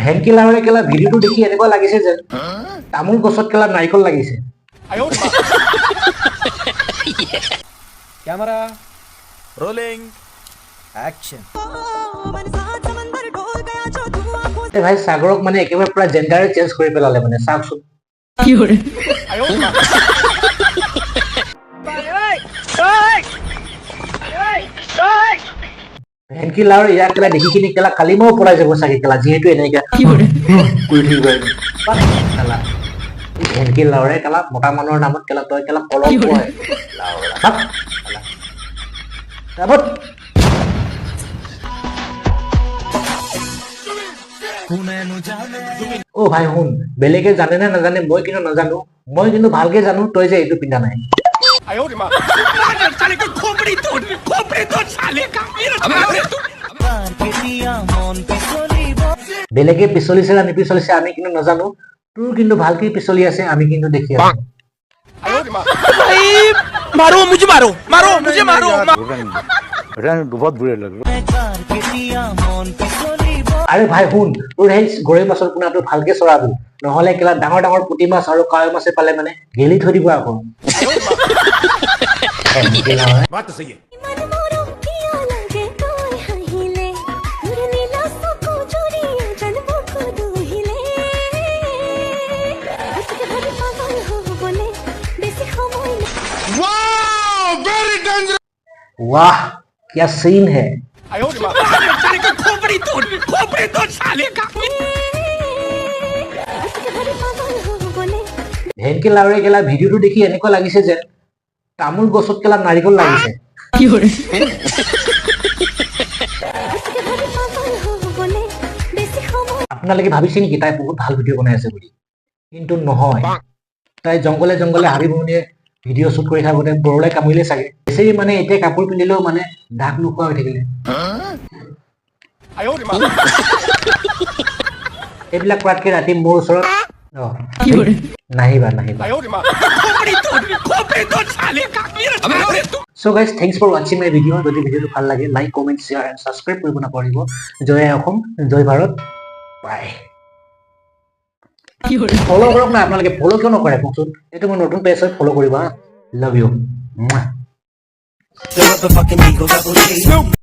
ভেনকি লাউৰে কেলা ভিডিঅ'টো দেখি এনেকুৱা লাগিছে যেন তামোল গছত কেলা নাৰিকল লাগিছে। Camera rolling action. ভাই সাগৰক মানে একেবাৰে পুৰা জেন্ডাৰে চেঞ্জ কৰি পেলালে মানে চাওকচোন। কি কৰে ভেনকি লাউৰে ইয়াক কেলা দেখি কিনি কেলা কালি মই পলাই যাব চাগে কেলা যিহেতু এনেকা কি কৰে কৰি থাকিব কেলা ভেনকি লাউৰে কেলা মতা মানুহৰ নামত কেলা তই কেলা কলম কয় লাউৰা ও ভাই শুন বেলেগে জানে নে নাজানে মই কিন্তু নাজানো মই কিন্তু ভালকে জানো তই যে এইটো পিন্ধা নাই বেলেগে পিছলিছে না নিপিছলিছে আমি কিন্তু নাজানো তোৰ কিন্তু ভালকে পিছলি আছে আমি কিন্তু দেখি আছো मारो मुझे मारो मारो मुझे मारो बहुत बुरे लग रहे। আরে ভাই শুন তোৰ সেই গৰৈ মাছৰ পোনাটো ভালকে চৰাবি নহলে কেলা ডাঙৰ ডাঙৰ পুঠি মাছ আৰু কাৱৈ মাছে পালে মানে গেলি থৈ দিব আকৌ बात तो सही है। वाह क्या सीन है ভেনকি লাউৰে কেলা ভিডিঅ'টো দেখি এনেকুৱা লাগিছে যেন তামোল গছত কেলা নাৰিকল লাগিছে কি কৰে আপোনালোকে ভাবিছে নেকি তাই বহুত ভাল ভিডিঅ' বনাই আছে বুলি কিন্তু নহয় তাই জংগলে জংগলে হাবি বনিয়ে ভিডিঅ' শ্বুট কৰি থাকোঁতে বৰলে কামুৰিলে চাগে বেছি মানে এতিয়া কাপোৰ পিন্ধিলেও মানে দাগ নোখোৱা হৈ থাকিলে এইবিলাক কৰাতকে ৰাতি মোৰ ওচৰত কি কৰে নাহিবা নাহিবা So guys, thanks for watching my video. যদি ভিডিঅ'টো ভাল লাগে like comment share and subscribe কৰিব নাপাহৰিব জয় অসম জয় ভাৰত বাই কি কৰে ফলো কৰক না আপোনালোকে ফলো কিয় নকৰে কওকচোন এইটো মোৰ নতুন পেজ হয় ফলো কৰিবা লাভ ইউ